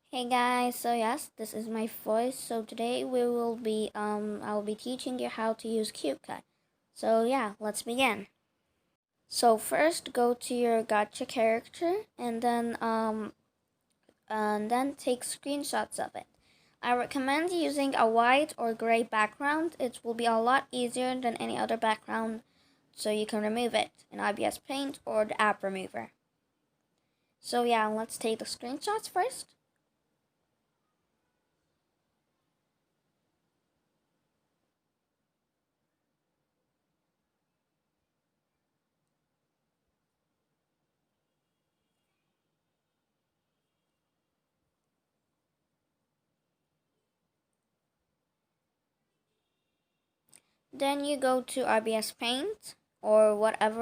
Hey guys, so yes, this is my voice. So today I'll be teaching you how to use CubeCut. So yeah, let's begin. So first go to your gotcha character and then take screenshots of it. I recommend using a white or gray background. It will be a lot easier than any other background, so you can remove it in IBS Paint or the app remover. So yeah, let's take the screenshots first. Then you go to IBS Paint or what app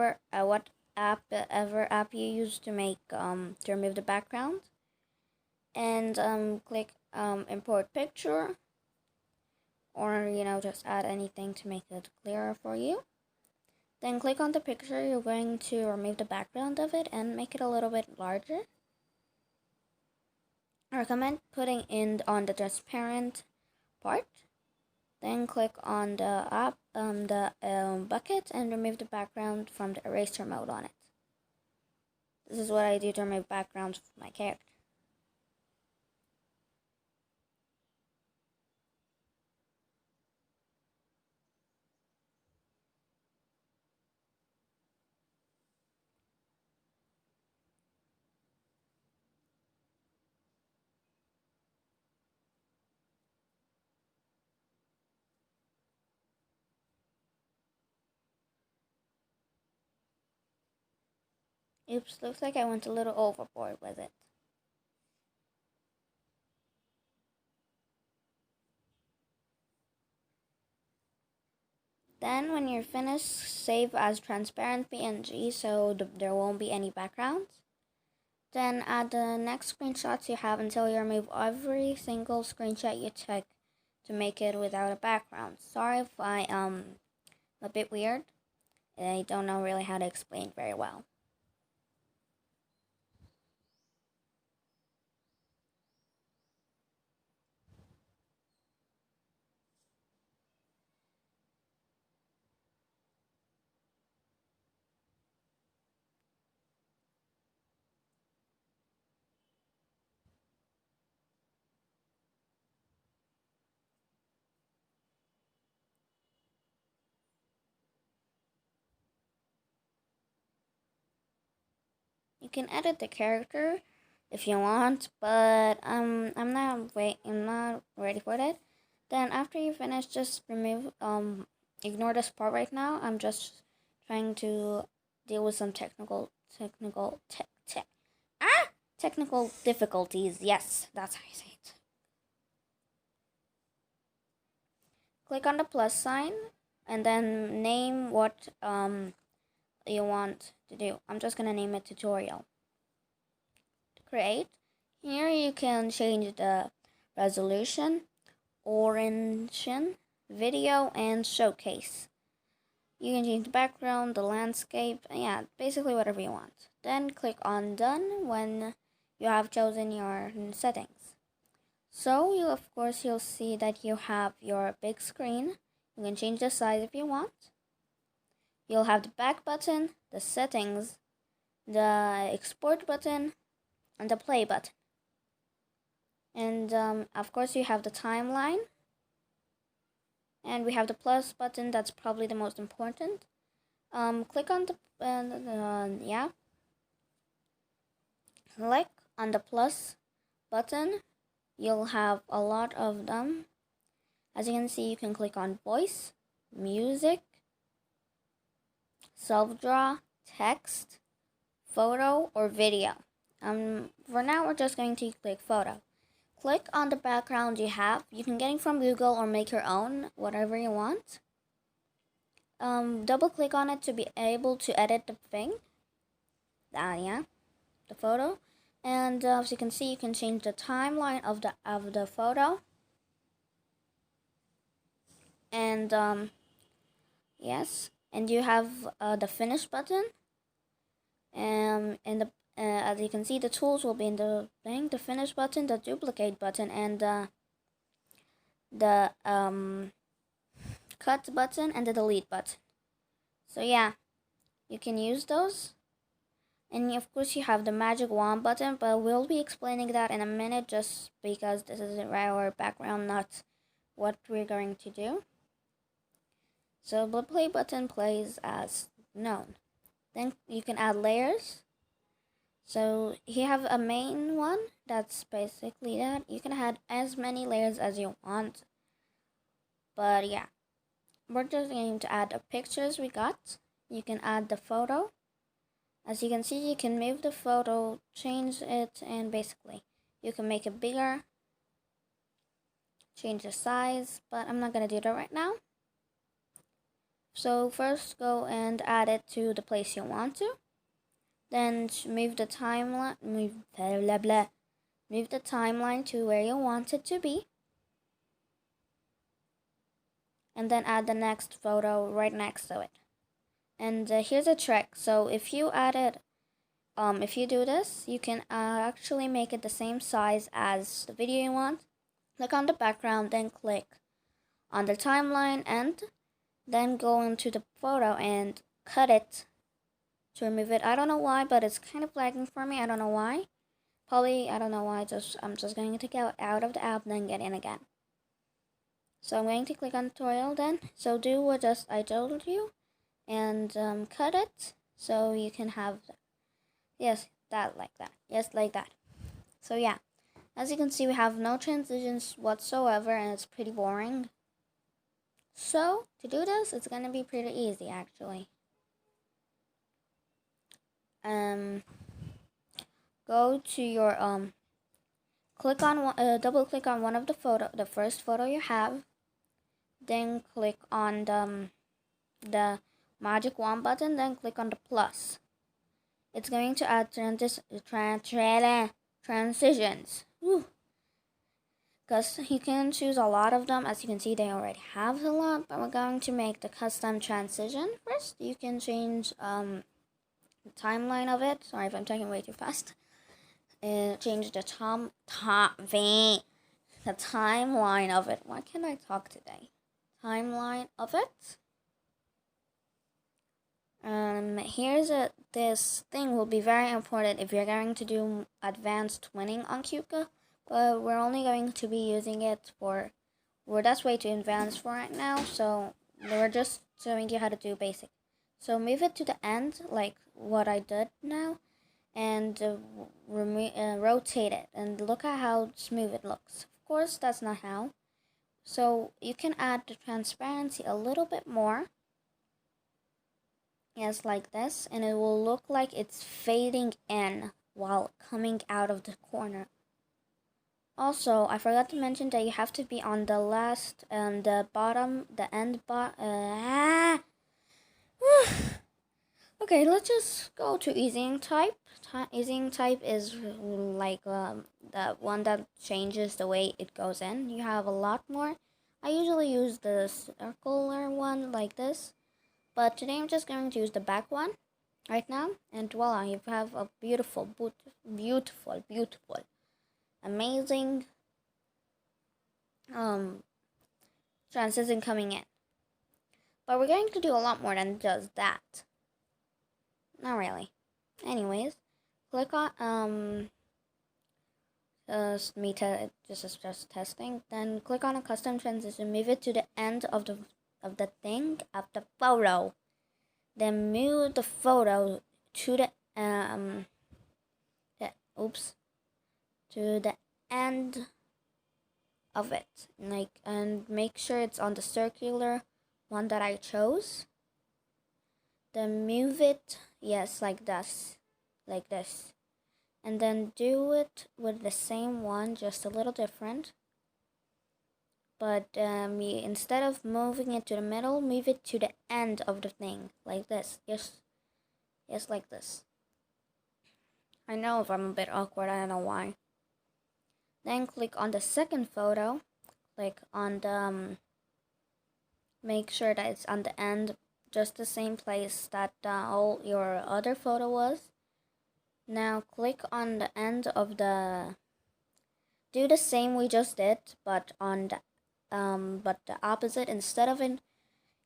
you use to make to remove the background, and click import picture, or just add anything to make it clearer for you. Then click on the picture you're going to remove the background of it and make it a little bit larger. I recommend putting in on the transparent part. Then click on the bucket and remove the background from the eraser mode on it. This is what I do to remove backgrounds of my character. Oops, looks like I went a little overboard with it. Then when you're finished, save as transparent PNG so there won't be any backgrounds. Then add the next screenshots you have until you remove every single screenshot you took to make it without a background. Sorry if I'm a bit weird. I don't know really how to explain very well. You can edit the character if you want, but I'm not ready for that. Then after you finish, just ignore this part right now. I'm just trying to deal with some technical difficulties. Yes, that's how you say it. Click on the plus sign and then name what you want to do. I'm just gonna name it tutorial. Create. Here you can change the resolution, orientation, video, and showcase. You can change the background, the landscape, yeah, basically whatever you want. Then click on done when you have chosen your settings. So of course you'll see that you have your big screen. You can change the size if you want. You'll have the back button, the settings, the export button, and the play button. And of course you have the timeline, and we have the plus button. That's probably the most important. Click on yeah, click on the plus button. You'll have a lot of them. As you can see, you can click on voice, music, self-draw, text, photo, or video. For now we're just going to click photo. Click on the background you have. You can get it from Google or make your own, whatever you want. Double click on it to be able to edit the thing. Yeah, the photo. And as you can see, you can change the timeline of the photo. And yes, and you have the finish button. And as you can see, the tools will be in the thing, the finish button, the duplicate button, and the cut button and the delete button. So yeah, you can use those. And of course you have the magic wand button, but we'll be explaining that in a minute just because this is our background, not what we're going to do. So the play button plays as known. Then you can add layers. So you have a main one, that's basically that. You can add as many layers as you want. But yeah, we're just going to add the pictures we got. You can add the photo. As you can see, you can move the photo, change it, and basically you can make it bigger, change the size, but I'm not going to do that right now. So first go and add it to the place you want to. Then move the timeline, move the timeline to where you want it to be. And then add the next photo right next to it. And here's a trick. So if you added, if you do this, you can actually make it the same size as the video you want. Click on the background, then click on the timeline, and then go into the photo and cut it to remove it. I don't know why, but it's kind of lagging for me. I don't know why. Probably, I don't know why. I'm just going to get out of the app, then get in again. So I'm going to click on tutorial then. So do what I told you, and cut it so you can have, yes, that like that. Yes, like that. So yeah, as you can see, we have no transitions whatsoever, and it's pretty boring. So to do this, it's gonna be pretty easy actually. Go to your click on double click on one of the first photo you have, then click on the magic wand button, then click on the plus. It's going to add transitions. Because you can choose a lot of them. As you can see, they already have a lot, but we're going to make the custom transition first. You can change the timeline of it. Sorry if I'm talking way too fast. Change the timeline of it. Why can't I talk today? Timeline of it. Here's this thing will be very important if you're going to do advanced twinning on Kuka, but we're only going to be using it that's way too advanced for right now, so we're just showing you how to do basic. So move it to the end, like what I did now, and rotate it, and look at how smooth it looks. Of course, that's not how. So you can add the transparency a little bit more. Yes, like this, and it will look like it's fading in while coming out of the corner. Also, I forgot to mention that you have to be on the last, the bottom, the end Okay, let's just go to easing type. Easing type is like the one that changes the way it goes in. You have a lot more. I usually use the circular one like this. But today I'm just going to use the back one right now, and voila, you have a beautiful, amazing transition coming in. But we're going to do a lot more than just that. Not really. Anyways, click on just testing. Then click on a custom transition. Move it to the end of the thing of the photo. Then move the photo to the to the end of it, and make sure it's on the circular one that I chose. Then move it, yes, like this, and then do it with the same one, just a little different. But instead of moving it to the middle, move it to the end of the thing, like this. Yes, like this. I know if I'm a bit awkward, I don't know why. Then click on the second photo, click on the, make sure that it's on the end, just the same place that all your other photo was. Now click on the end of the, do the same we just did, but on the opposite instead of in.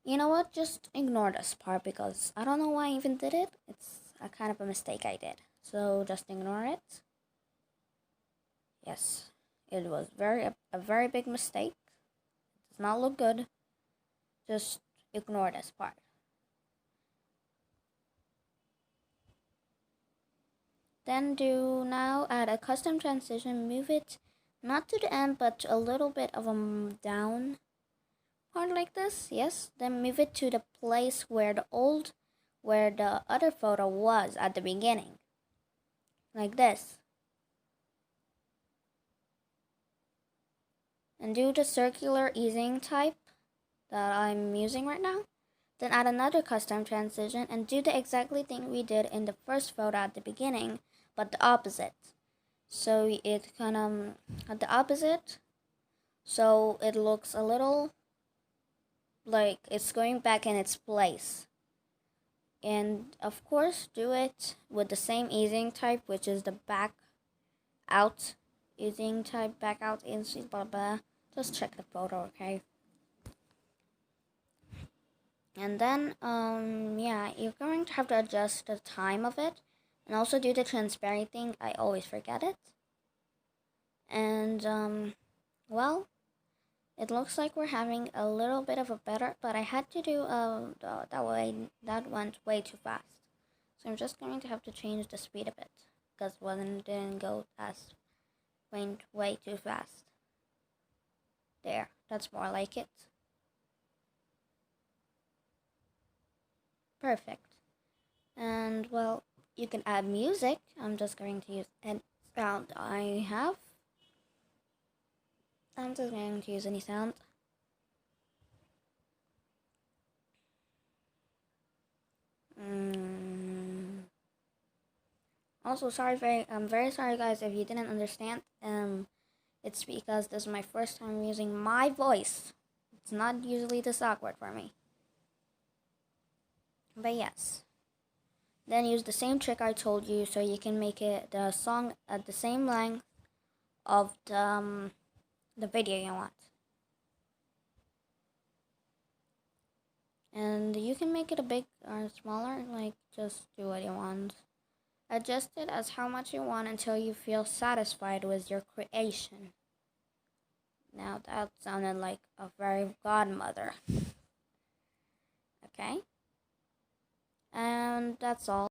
You know what? Just ignore this part because I don't know why I even did it. It's a kind of a mistake I did. So just ignore it. Yes, it was a very big mistake. It does not look good. Just ignore this part. Then do now add a custom transition. Move it not to the end, but a little bit of a down part like this. Yes. Then move it to the place where the other photo was at the beginning, like this. And do the circular easing type that I'm using right now. Then add another custom transition and do the exactly thing we did in the first photo at the beginning, but the opposite. So it kind of at the opposite. So it looks a little like it's going back in its place. And of course, do it with the same easing type, which is the back out easing type, back out in blah blah. Just check the photo, okay? And then, yeah, you're going to have to adjust the time of it, and also do the transparent thing. I always forget it. And, well, it looks like we're having a little bit of a better, but I had to do, that went way too fast. So I'm just going to have to change the speed a bit, because one didn't go as, went way too fast. There, that's more like it. Perfect. And well, you can add music. I'm just going to use any sound I have. I'm just going to use any sound. Also, I'm very sorry, guys, if you didn't understand. It's because this is my first time using my voice. It's not usually this awkward for me. But yes. Then use the same trick I told you, so you can make it the song at the same length of the video you want. And you can make it a big or smaller, like just do what you want. Adjust it as how much you want until you feel satisfied with your creation. Now that sounded like a very godmother. Okay? And that's all.